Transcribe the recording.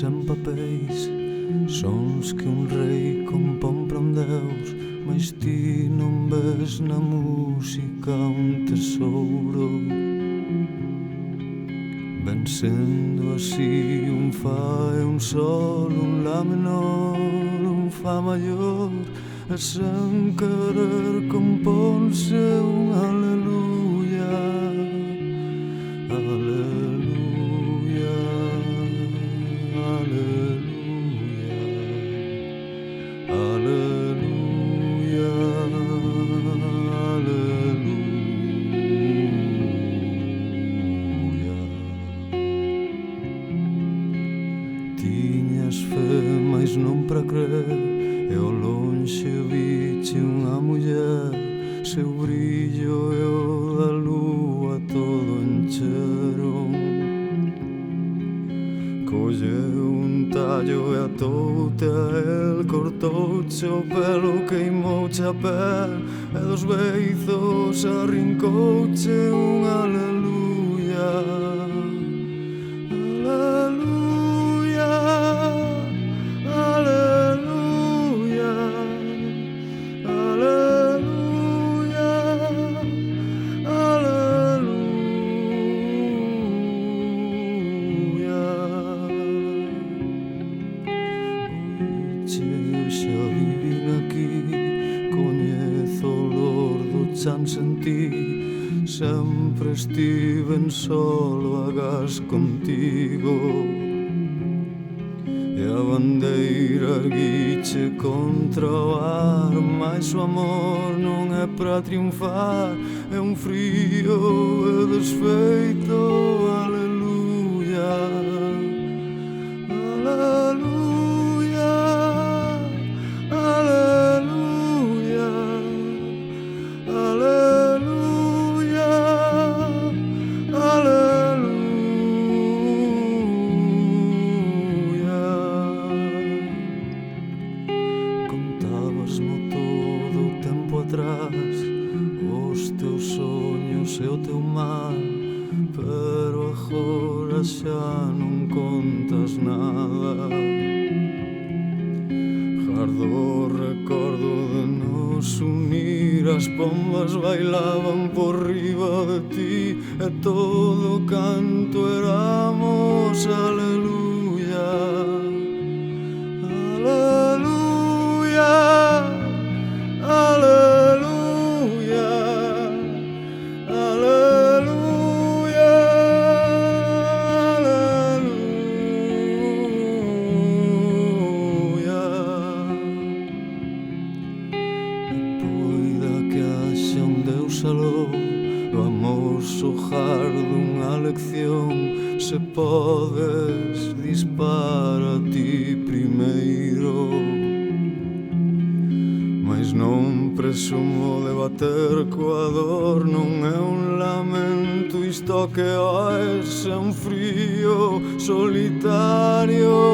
en papéis, sons que un rei compón para un deus, mais ti non ves na música un tesouro. Ven sendo así un fa e un sol, un la menor, un fa maior, e sen querer componse un aleluya, aleluya, aleluya, aleluya, aleluya. Tiñas fe, mais non para crer, e ao lonxe viche unha muller, seu brillo e o da lúa todo encheron. Colleu un tallo e atoute a el, cortouche o pelo, queimouche a pel, e dos beizos arrincouche un aleluya, aleluya, aleluya, aleluya, aleluya. Oiche, xa vivin aquí, coñezo o olor do chan sen ti, sempre estiven solo agás contigo. E a bandeira erguiche contra o ar, mais o amor non é para triunfar, é un frío e desfeito, aleluya, aleluya, aleluya, aleluya, aleluya. Contábasmo todo o tempo atrás, os teus soños e o teu mal, pero agora xa non contas nada. Gardo o recordo de nos unir, as pombas bailaban por riba de ti, e todo o canto éramos aleluya, aleluya, aleluya, aleluya, aleluya. E poida que haxa un deus aló, vamos sojar dunha lección, se podes dispara ti primeiro. Mais non presumo de bater coa dor, non é un lamento isto que oes, é un frío solitario,